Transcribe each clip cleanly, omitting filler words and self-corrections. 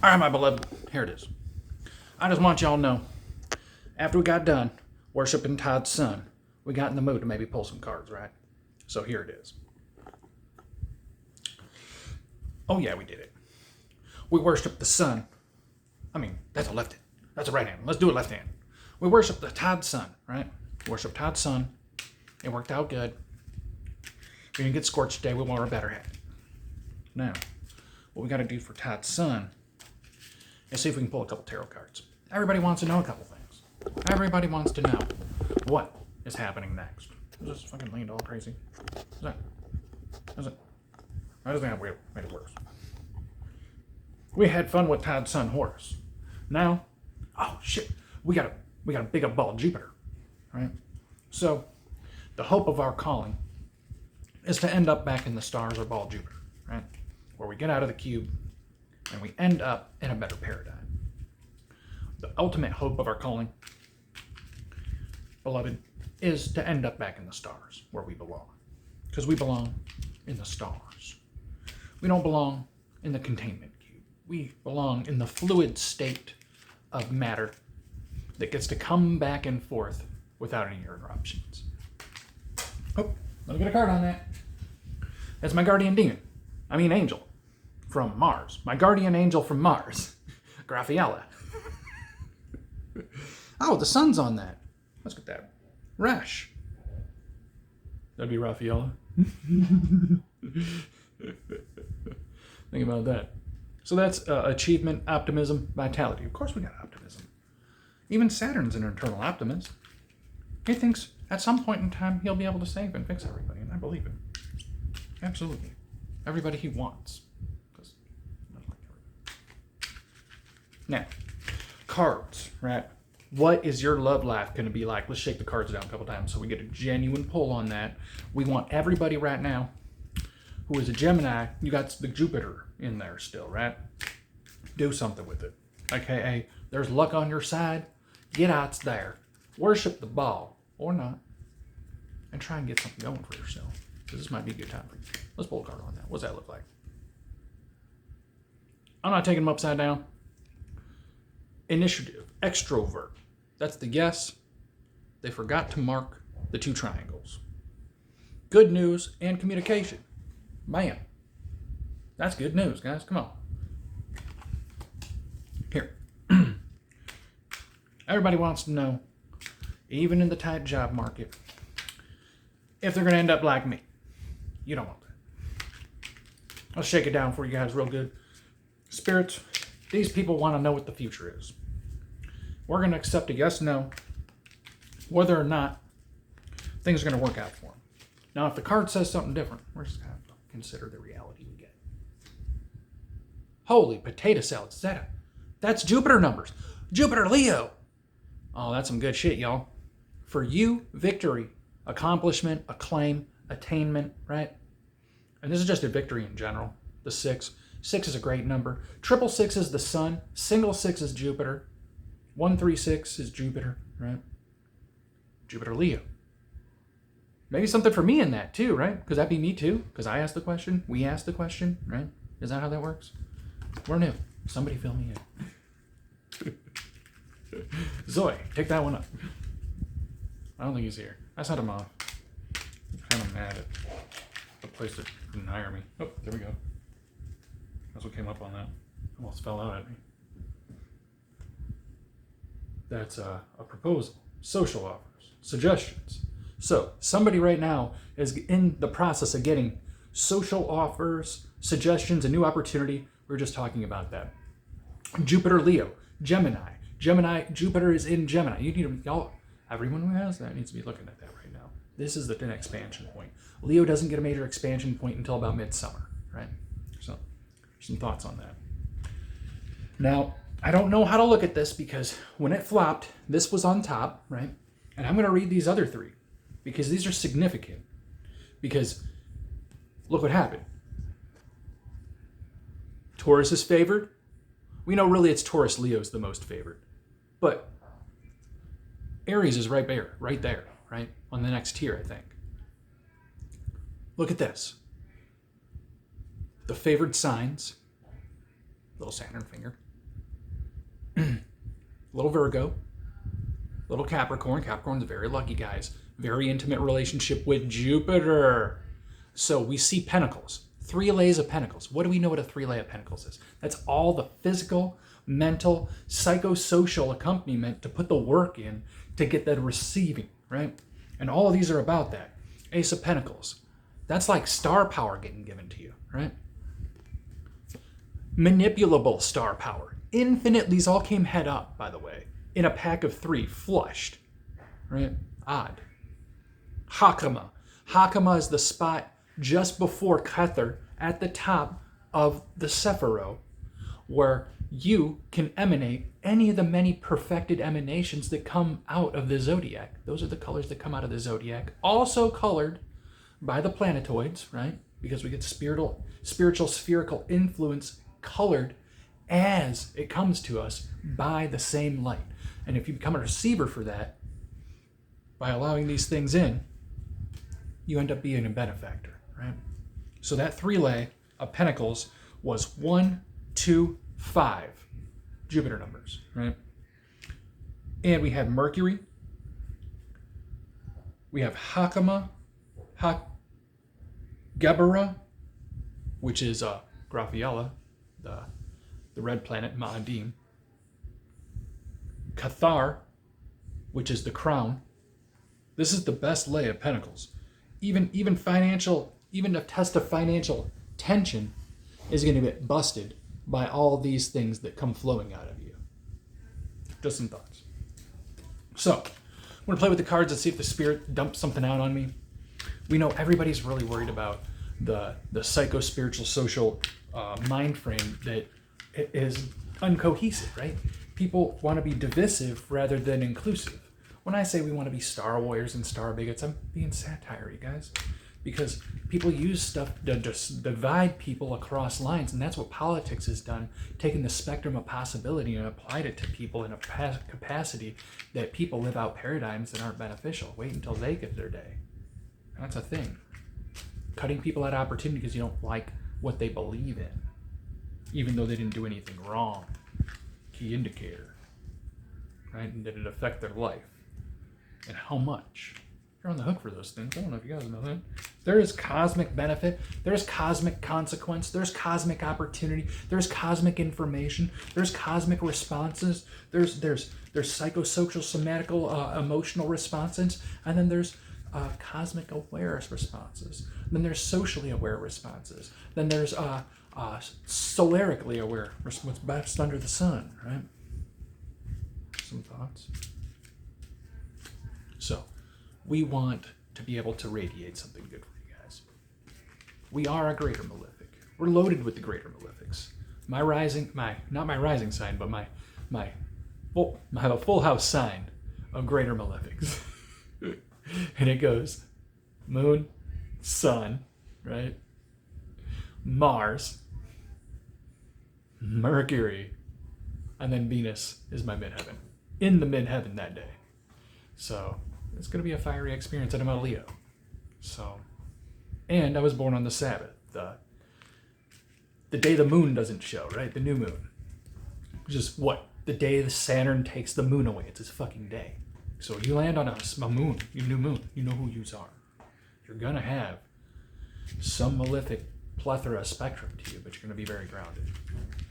All right, my beloved, here it is. I just want y'all to know, after we got done worshiping Todd's son, we got in the mood to maybe pull some cards, right? So here it is. Oh yeah, we did it. We worshiped the sun. I mean, that's a left hand. That's a right hand. Let's do it left hand. We worshiped the Todd's son, right? Worship Todd's son. It worked out good. We didn't get scorched today. We want our better hat. Now, what we got to do for Todd's son is see if we can pull a couple tarot cards. Everybody wants to know a couple things. Everybody wants to know what is happening next. Is this fucking $1 million crazy? Is that? Is it? That doesn't have made it worse. We had fun with Todd's son Horus. Now, oh shit, we got a big up ball Jupiter, right? So, the hope of our calling is to end up back in the stars or ball Jupiter, right? Where we get out of the cube and we end up in a better paradigm. The ultimate hope of our calling, beloved, is to end up back in the stars where we belong. Because we belong in the stars. We don't belong in the containment cube. We belong in the fluid state of matter that gets to come back and forth without any interruptions. Oh, let me get a card on that. That's my guardian demon. I mean angel from Mars. My guardian angel from Mars. Graphiella. Oh, the sun's on that. Let's get that. Rash. That'd be Raffaella. Think about that. So that's achievement, optimism, vitality. Of course we got optimism. Even Saturn's an eternal optimist. He thinks at some point in time he'll be able to save and fix everybody, and I believe him. Absolutely. Everybody he wants. Because he doesn't like everybody. Now, cards, right? What is your love life going to be like? Let's shake the cards down a couple times so we get a genuine pull on that. We want everybody right now who is a Gemini, you got the Jupiter in there still, right? Do something with it. AKA, there's luck on your side. Get out there. Worship the ball, or not, and try and get something going for yourself. Because this might be a good time for you. Let's pull a card on that. What's that look like? I'm not taking them upside down. Initiative, extrovert. That's the yes. They forgot to mark the 2 triangles. Good news and communication. Bam. That's good news, guys. Come on. Here. Everybody wants to know, even in the tight job market, if they're going to end up like me. You don't want that. I'll shake it down for you guys real good. Spirits, these people want to know what the future is. We're going to accept a yes, no, whether or not things are going to work out for them. Now, if the card says something different, we're just going to have to consider the reality we get. Holy potato salad. That's Jupiter numbers. Jupiter Leo. Oh, that's some good shit, y'all. For you, victory, accomplishment, acclaim, attainment, right? And this is just a victory in general. The 6. 6 is a great number. 666 is the sun. Single 6 is Jupiter. 136 is Jupiter, right? Jupiter Leo. Maybe something for me in that too, right? Because that'd be me too. Because I asked the question. We asked the question, right? Is that how that works? We're new. Somebody fill me in. Zoe, take that one up. I don't think he's here. I sent him off. I'm kind of mad at the place that didn't hire me. Oh, there we go. That's what came up on that. Almost fell out at me. That's a proposal. Social offers. Suggestions. So, somebody right now is in the process of getting social offers, suggestions, a new opportunity. We were just talking about that. Jupiter, Leo, Gemini. Jupiter is in Gemini. You need to, y'all, everyone who has that needs to be looking at that right now. This is an expansion point. Leo doesn't get a major expansion point until about midsummer, right? So, some thoughts on that. Now, I don't know how to look at this because when it flopped, this was on top, right? And I'm going to read these other 3 because these are significant. Because look what happened. Taurus is favored. We know really it's Taurus, Leo's the most favored. But Aries is right there, right? On the next tier, I think. Look at this. The favored signs, little Saturn finger, Little Virgo, little Capricorn. Capricorn's very lucky, guys. Very intimate relationship with Jupiter. So we see pentacles, 3 lays of pentacles. What do we know what a 3 lay of pentacles is? That's all the physical, mental, psychosocial accompaniment to put the work in to get that receiving, right? And all of these are about that. Ace of Pentacles. That's like star power getting given to you, right? Manipulable star power. Infinite. These all came head up, by the way, in a pack of 3, flushed, right? Odd. Hakama. Hakama is the spot just before Kether at the top of the Sephiroth, where you can emanate any of the many perfected emanations that come out of the zodiac. Those are the colors that come out of the zodiac, also colored by the planetoids, right? Because we get spiritual spherical influence colored as it comes to us by the same light. And if you become a receiver for that, by allowing these things in, you end up being a benefactor, right? So that 3 lay of Pentacles was 1, 2, 5 Jupiter numbers, right? And we have Mercury, we have Hakama, Gebera, which is Graphiella, the red planet, Ma'adim, Cathar, which is the crown. This is the best lay of Pentacles. Even a test of financial tension is going to get busted by all these things that come flowing out of you. Just some thoughts. So, I'm going to play with the cards and see if the spirit dumps something out on me. We know everybody's really worried about the psycho-spiritual social mind frame that is uncohesive, right? People want to be divisive rather than inclusive. When I say we want to be star warriors and star bigots, I'm being satire, you guys. Because people use stuff to just divide people across lines, and that's what politics has done, taking the spectrum of possibility and applied it to people in a capacity that people live out paradigms that aren't beneficial. Wait until they get their day. And that's a thing. Cutting people out of opportunity because you don't like what they believe in, even though they didn't do anything wrong. Key indicator, right? And did it affect their life? And how much? You're on the hook for those things. I don't know if you guys know that. There is cosmic benefit. There's cosmic consequence. There's cosmic opportunity. There's cosmic information. There's cosmic responses. There's psychosocial, somatical, emotional responses. And then there's cosmic aware responses. Then there's socially aware responses. Then there's solarically aware, what's best under the sun, right? Some thoughts? So, we want to be able to radiate something good for you guys. We are a greater malefic. We're loaded with the greater malefics. Not my rising sign, but my full house sign of greater malefics. And it goes Moon, Sun, right? Mars, Mercury, and then Venus is my midheaven. In the midheaven that day. So it's going to be a fiery experience, and I'm a Leo. So, and I was born on the Sabbath, the day the moon doesn't show, right? The new moon. Just what? The day the Saturn takes the moon away. It's his fucking day. So you land on a moon, your new moon. You know who you are. You're going to have some malefic plethora of spectrum to you, but you're going to be very grounded.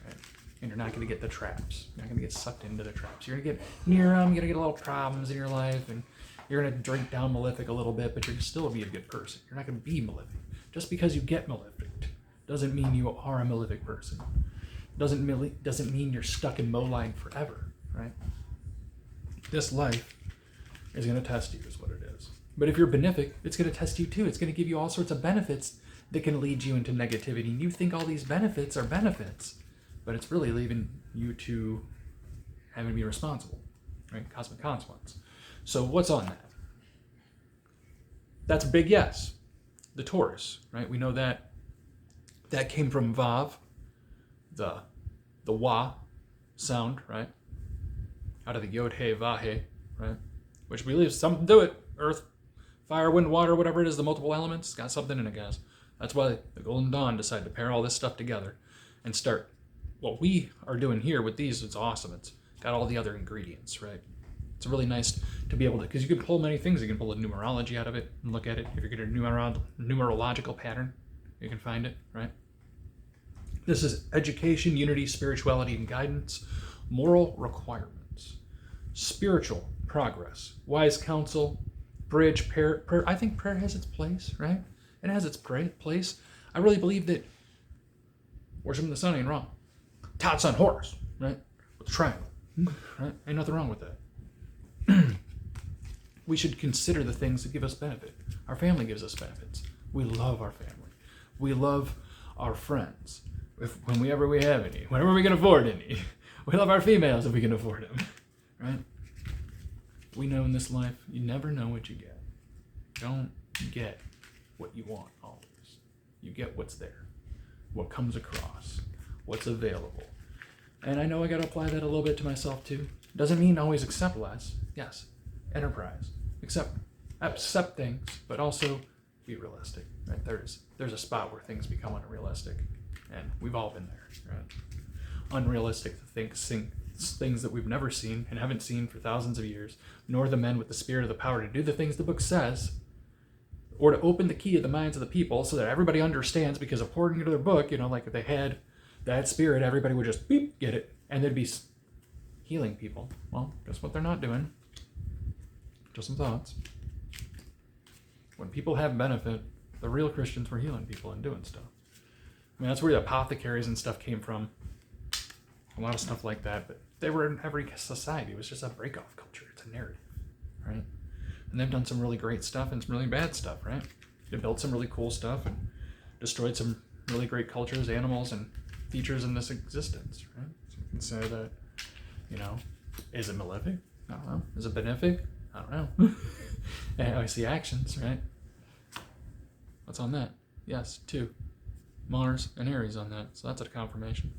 Right? And you're not going to get the traps. You're not going to get sucked into the traps. You're going to get near them. You're going to get a little problems in your life, and you're going to drink down malefic a little bit, but you're still be a good person. You're not going to be malefic. Just because you get malefic doesn't mean you are a malefic person. Doesn't mean you're stuck in Moline forever, right? This life is going to test you, is what it is. But if you're benefic, it's going to test you too. It's going to give you all sorts of benefits that can lead you into negativity. And you think all these benefits are benefits, but it's really leaving you to having to be responsible, right? Cosmic consequence. So what's on that? That's a big yes. The Taurus, right? We know that came from Vav, the Wa sound, right? Out of the Yod He Vah He, right? Which believes something to it. Earth, fire, wind, water, whatever it is, the multiple elements, got something in it, guys. That's why the Golden Dawn decided to pair all this stuff together and start what we are doing here with these. It's awesome. got all the other ingredients, right? It's really nice to be able to, because you can pull many things. You can pull a numerology out of it and look at it. If you get a numerological pattern, you can find it, right? This is education, unity, spirituality, and guidance, moral requirements, spiritual progress, wise counsel, bridge, prayer. I think prayer has its place, right? It has its place. I really believe that worshiping the sun ain't wrong. Todd's on horse, right? With a triangle, right? Ain't nothing wrong with that. We should consider the things that give us benefit. Our family gives us benefits. We love our family. We love our friends. Whenever we have any, whenever we can afford any. We love our females if we can afford them, right? We know in this life, you never know what you get. Don't get what you want always. You get what's there, what comes across, what's available. And I know I got to apply that a little bit to myself too. Doesn't mean always accept less. Yes, enterprise. Accept things, but also be realistic. Right? There's a spot where things become unrealistic, and we've all been there. Right? Unrealistic to think things that we've never seen and haven't seen for thousands of years, nor the men with the spirit of the power to do the things the book says, or to open the key of the minds of the people so that everybody understands, because according to their book, like if they had that spirit, everybody would just beep, get it, and they'd be healing people. Well, guess what they're not doing? Just some thoughts. When people have benefit, the real Christians were healing people and doing stuff. I mean, that's where the apothecaries and stuff came from. A lot of stuff like that, but they were in every society. It was just a break-off culture. It's a narrative, right? And they've done some really great stuff and some really bad stuff, right? They built some really cool stuff and destroyed some really great cultures, animals, and features in this existence, right? So you can say that, is it malefic? I don't know. Is it benefic? I don't know. And I see actions, right? What's on that? Yes, 2. Mars and Aries on that. So that's a confirmation.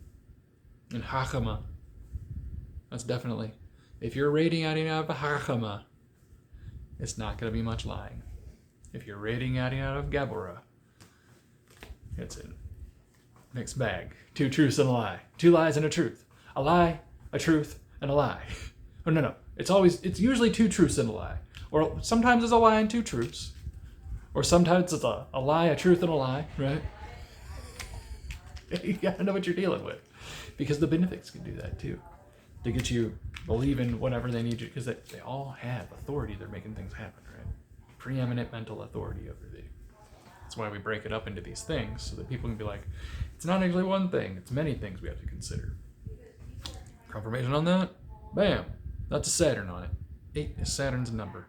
And Hachama. That's definitely. If you're radiating out of Hachama, it's not going to be much lying. If you're radiating out of Gabora, it's a mixed bag. 2 truths and a lie. 2 lies and a truth. A lie, a truth, and a lie. Oh, no. It's usually 2 truths and a lie. Or sometimes it's a lie and 2 truths. Or sometimes it's a lie, a truth, and a lie, right? You gotta know what you're dealing with. Because the benefics can do that too. To get you believe in whatever they need you, because they all have authority. They're making things happen, right? Preeminent mental authority over thee. That's why we break it up into these things, so that people can be like, it's not actually one thing, it's many things we have to consider. Confirmation on that? Bam! That's a Saturn on it. 8 is Saturn's number.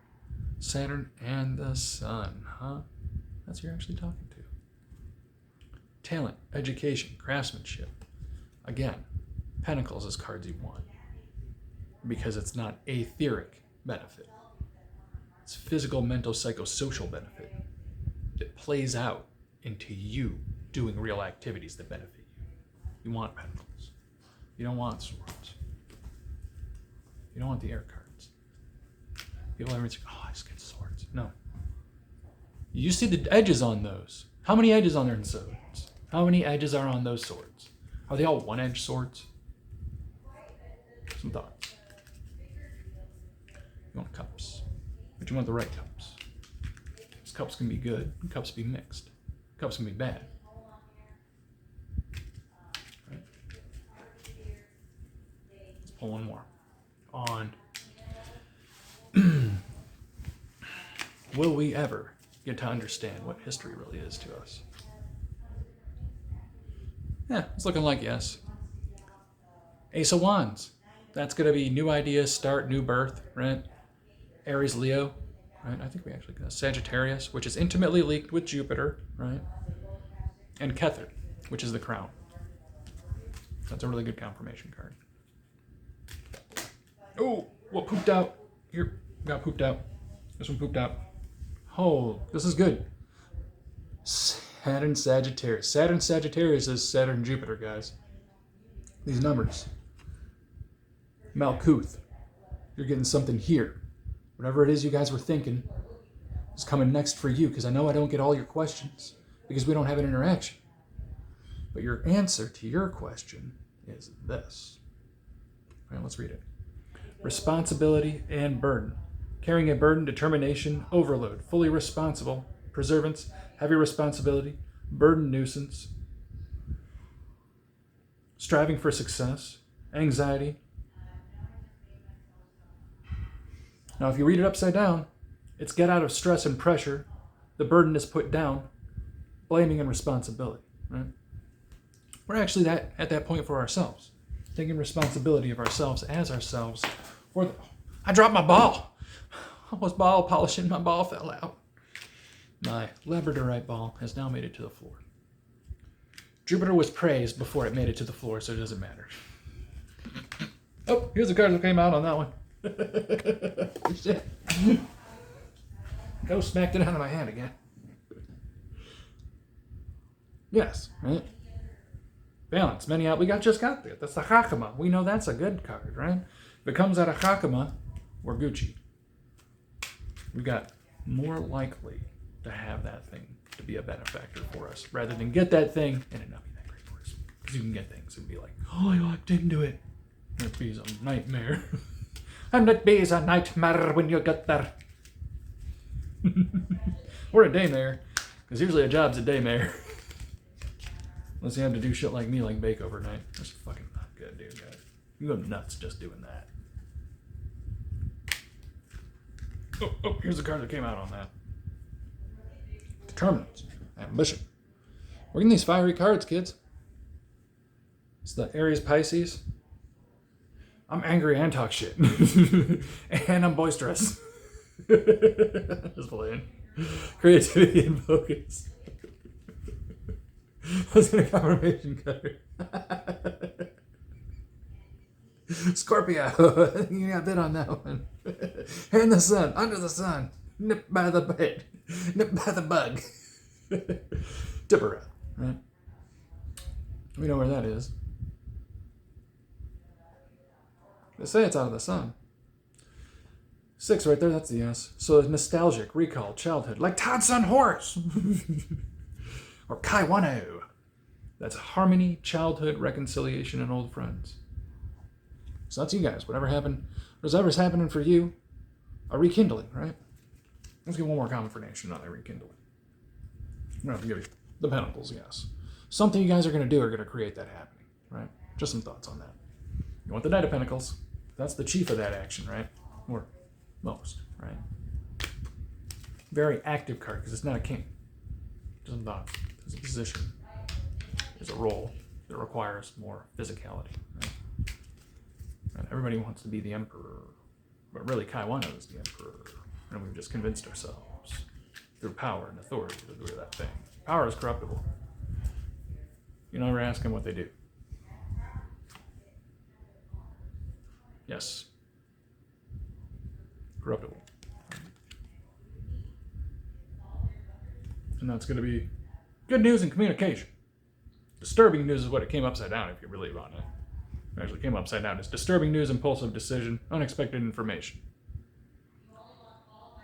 Saturn and the sun, huh? That's who you're actually talking to. Talent, education, craftsmanship. Again, Pentacles is cards you want. Because it's not etheric benefit. It's physical, mental, psychosocial benefit. It plays out into you doing real activities that benefit you. You want Pentacles. You don't want swords. You don't want the air cards. People ever say, I just get swords. No. You see the edges on those. How many edges on their swords? How many edges are on those swords? Are they all one-edged swords? Some thoughts. You want cups, but you want the right cups. Because cups can be good, and cups can be mixed. Cups can be bad. Right? Let's pull one more. On will we ever get to understand what history really is to us? Yeah, it's looking like yes. Ace of Wands. That's going to be new ideas, start, new birth, right? Aries, Leo, right? I think we actually got Sagittarius, which is intimately linked with Jupiter, right? And Kether, which is the crown. That's a really good confirmation card. Oh, what pooped out? Here, got pooped out. This one pooped out. Oh, this is good. Saturn, Sagittarius. Saturn, Sagittarius is Saturn, Jupiter, guys. These numbers. Malkuth. You're getting something here. Whatever it is you guys were thinking is coming next for you, because I know I don't get all your questions because we don't have an interaction. But your answer to your question is this. All right, let's read it. responsibility, and burden. Carrying a burden, determination, overload, fully responsible, perseverance, heavy responsibility, burden, nuisance, striving for success, anxiety. Now, if you read it upside down, it's get out of stress and pressure, the burden is put down, blaming and responsibility, right? We're actually at that point for ourselves, taking responsibility of ourselves as ourselves. I dropped my ball. I was ball polishing, my ball fell out. My labradorite ball has now made it to the floor. Jupiter was praised before it made it to the floor, so it doesn't matter. Oh, here's the card that came out on that one. Shit. Go smacked it out of my hand again. Yes, right? Balance. Many out. Just got that. That's the Hakama. We know that's a good card, right? If it comes out of Hakama, we're Gucci. We got more likely to have that thing to be a benefactor for us rather than get that thing and it not be that great for us. Because you can get things and be like, oh, I locked into it. And it be a nightmare. And it be a nightmare when you get there. Or a daymare. Because usually a job's a daymare. Unless you have to do shit like me, like bake overnight. That's fucking not good, dude, guys. You go nuts just doing that. Oh, here's the card that came out on that. Determinants. Ambition. We're getting these fiery cards, kids. It's the Aries Pisces. I'm angry and talk shit. And I'm boisterous. Just playing. Creativity and focus. What's in a confirmation card? Scorpio. You got a bit on that one. And the sun. Under the sun. Nipped by the bite. Nipped by the bug. Tipperah. Right? We know where that is. They say it's out of the sun. 6 right there, that's the yes. So it's nostalgic, recall, childhood. Like Todd's son Horace. Or Kaiwano. That's harmony, childhood, reconciliation, and old friends. So that's you guys. Whatever's happening for you, a rekindling, right? Let's get one more confirmation on a rekindling. I'm going to have to give you the Pentacles, yes. Something you guys are going to do are going to create that happening, right? Just some thoughts on that. You want the Knight of Pentacles. That's the chief of that action, right? Or most, right? Very active card because it's not a king. It's not. It's a position. It's a role that requires more physicality, right? And everybody wants to be the emperor, but really Kaiwano is the emperor, and we've just convinced ourselves through power and authority that we're that thing. Power is corruptible. You never ask them what they do. Yes. Corruptible. And that's going to be good news in communication. Disturbing news is what it came upside down, if you believe on it. It actually came upside down. It's disturbing news, impulsive decision, unexpected information.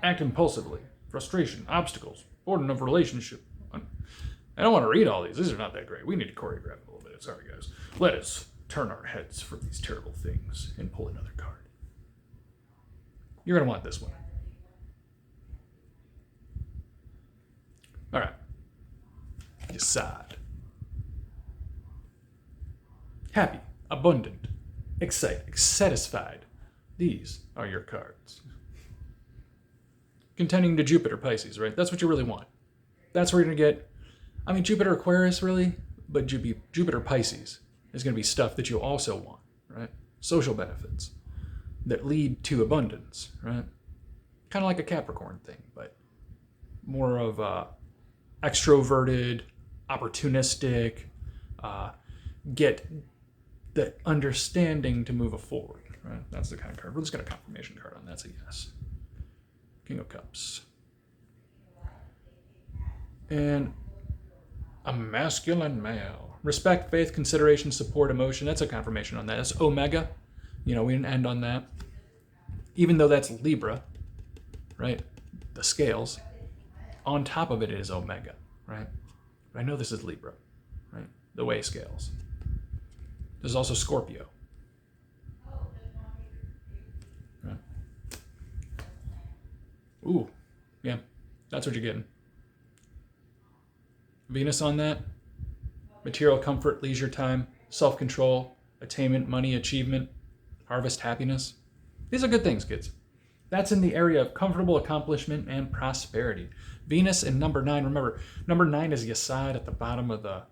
Act impulsively. Frustration, obstacles, boredom of relationship. I don't want to read all these. These are not that great. We need to choreograph a little bit. Sorry, guys. Let us turn our heads from these terrible things and pull another card. You're going to want this one. All right. Decide. Happy, abundant, excited, satisfied. These are your cards. Contending to Jupiter, Pisces, right? That's what you really want. That's where you're going to get, Jupiter, Aquarius, really, but Jupiter, Pisces is going to be stuff that you also want, right? Social benefits that lead to abundance, right? Kind of like a Capricorn thing, but more of extroverted, opportunistic, get the understanding to move forward, right? That's the kind of card. We're just got a confirmation card on that's a yes. King of Cups. And a masculine male. Respect, faith, consideration, support, emotion. That's a confirmation on that. That's Omega. We didn't end on that. Even though that's Libra, right? The scales. On top of it is Omega, right? But I know this is Libra, right? The way scales. There's also Scorpio. Ooh, yeah, that's what you're getting. Venus on that. Material comfort, leisure time, self-control, attainment, money, achievement, harvest, happiness. These are good things, kids. That's in the area of comfortable accomplishment and prosperity. Venus in number 9. Remember, number 9 is Yesod at the bottom of the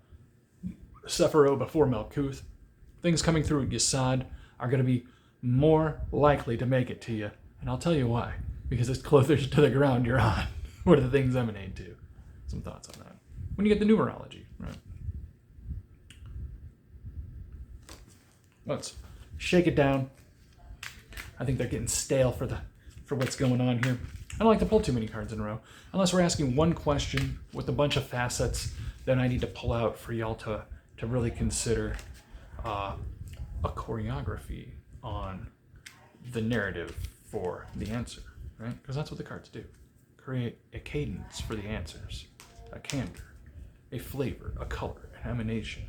Sephiro before Malkuth. Things coming through Yesod are going to be more likely to make it to you. And I'll tell you why. Because it's closer to the ground you're on. What do the things emanate to? Some thoughts on that. When you get the numerology, right? Let's shake it down. I think they're getting stale for what's going on here. I don't like to pull too many cards in a row. Unless we're asking one question with a bunch of facets, then I need to pull out for y'all to really consider a choreography on the narrative for the answer, right? Because that's what the cards do. Create a cadence for the answers, a candor, a flavor, a color, an emanation,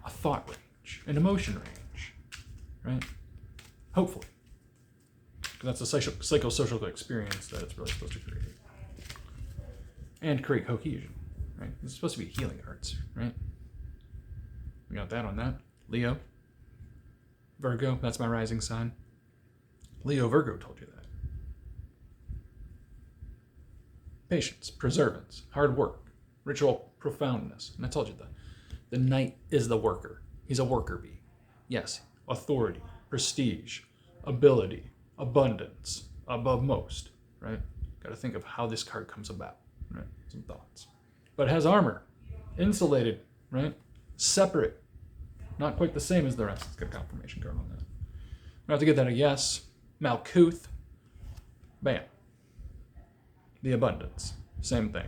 a thought range, an emotion range, right? Hopefully. Because that's a psychosocial experience that it's really supposed to create. And create cohesion, right? It's supposed to be healing arts, right? We got that on that. Leo. Virgo, that's my rising sign. Leo Virgo told you that. Patience, perseverance, hard work, ritual profoundness. And I told you that. The knight is the worker. He's a worker bee. Yes, authority, prestige, ability, abundance, above most, right? Got to think of how this card comes about, right? Some thoughts. But it has armor, insulated, right? Separate, not quite the same as the rest. Let's get a confirmation card on that. We have to get that a yes. Malkuth, bam. The abundance, same thing.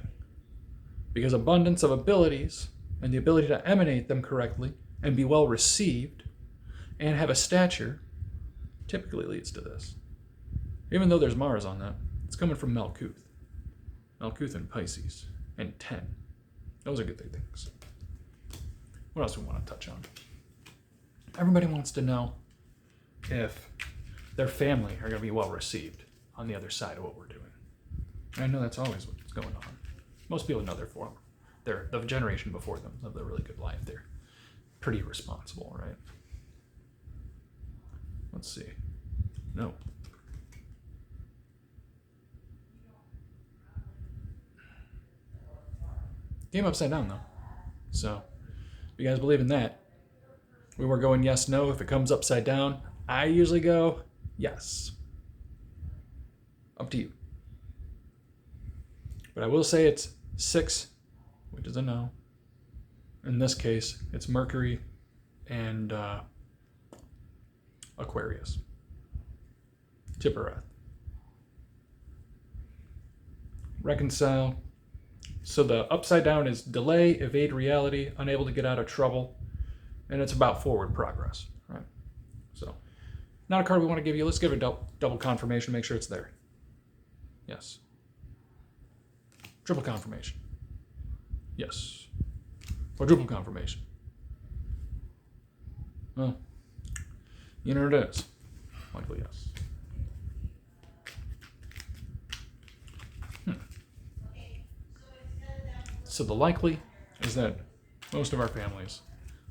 Because abundance of abilities and the ability to emanate them correctly and be well received and have a stature typically leads to this. Even though there's Mars on that, it's coming from Malkuth. Malkuth and Pisces and 10. Those are good things. What else we want to touch on? Everybody wants to know if their family are going to be well received on the other side of what we're doing. And I know that's always what's going on. Most people know their form. They're the generation before them lived a really good life. They're pretty responsible, right? Let's see. No. Game upside down, though. So, if you guys believe in that, we were going yes, no. If it comes upside down, I usually go yes. Up to you. But I will say it's 6, which is a no. In this case, it's Mercury and Aquarius. Tippereth. Reconcile. So the upside down is delay, evade reality, unable to get out of trouble, and it's about forward progress, right? So, not a card we want to give you. Let's give it a double confirmation. Make sure it's there. Yes. Triple confirmation. Yes. Quadruple confirmation. Well, you know what it is. Likely yes. So the likely is that most of our families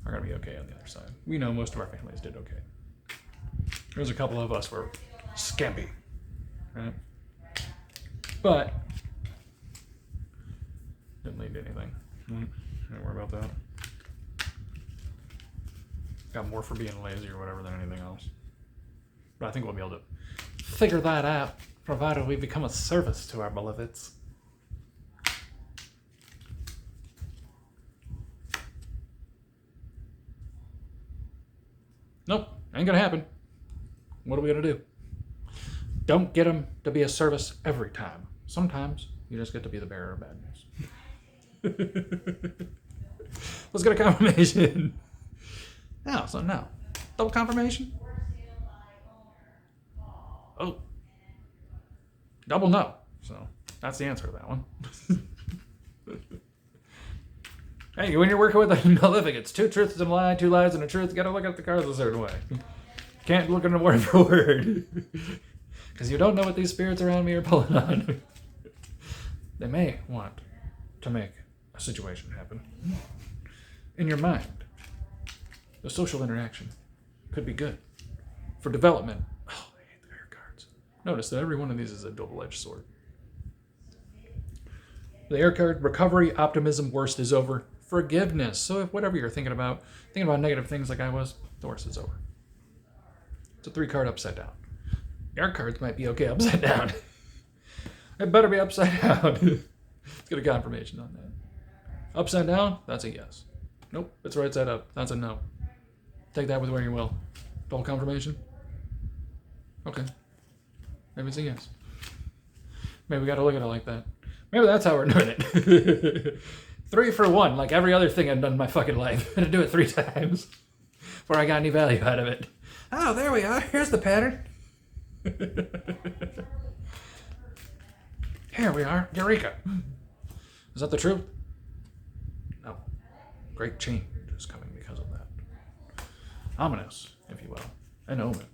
are going to be okay on the other side. We know most of our families did okay. There's a couple of us were scampy, right? But didn't lead to anything. Don't worry about that. Got more for being lazy or whatever than anything else. But I think we'll be able to figure that out, provided we become a service to our beloveds. Nope, ain't gonna happen. What are we gonna do? Don't get them to be a service every time. Sometimes you just get to be the bearer of bad news. Let's get a confirmation. No, so no. Double confirmation? Oh. Double no. So that's the answer to that one. Hey, when you're working with a Malefic, it's 2 truths and a lie, 2 lies and a truth. You gotta look at the cards a certain way. Can't look at them word for word. Because you don't know what these spirits around me are pulling on. They may want to make a situation happen. In your mind, the social interaction could be good. For development, oh, I hate the air cards. Notice that every one of these is a double-edged sword. The air card, recovery, optimism, worst is over. Forgiveness. So if whatever you're thinking about negative things like I was, the worst is over. It's a 3-card upside down. Air cards might be okay upside down. It better be upside down. Let's get a confirmation on that. Upside down, that's a yes. Nope, it's right side up. That's a no. Take that with where you will. Double confirmation? Okay. Maybe it's a yes. Maybe we gotta look at it like that. Maybe that's how we're doing it. 3 for 1, like every other thing I've done in my fucking life. I'm gonna do it 3 times before I got any value out of it. Oh, there we are. Here's the pattern. Here we are. Eureka. Is that the truth? No. Great change is coming because of that. Ominous, if you will. An omen.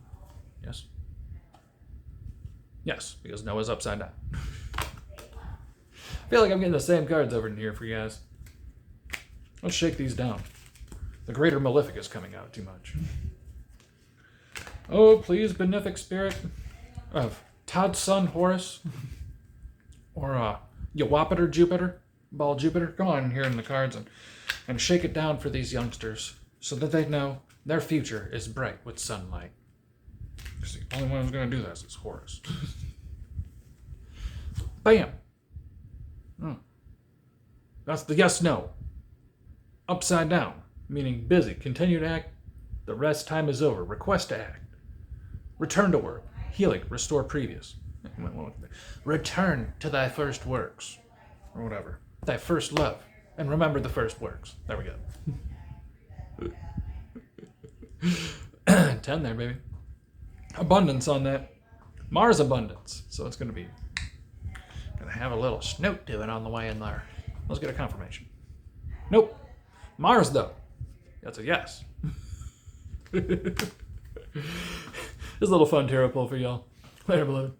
Yes? Yes, because Noah's upside down. I feel like I'm getting the same cards over in here for you guys. Let's shake these down. The greater malefic is coming out too much. Oh, please, benefic spirit of Todd's son, Horus. Or Jupiter, Jupiter, Ball Jupiter. Come on in here in the cards and shake it down for these youngsters so that they know their future is bright with sunlight. Because the only one who's going to do this is Horus. Bam! That's the yes, no. Upside down, meaning busy. Continue to act. The rest time is over. Request to act. Return to work. Healing. Restore previous. Return to thy first works. Or whatever. Thy first love. And remember the first works. There we go. 10 there, baby. Abundance on that. Mars abundance. So it's going to be... Going to have a little snoot to it on the way in there. Let's get a confirmation. Nope. Mars, though. That's a yes. Just a little fun tarot pull for y'all. Later, beloved.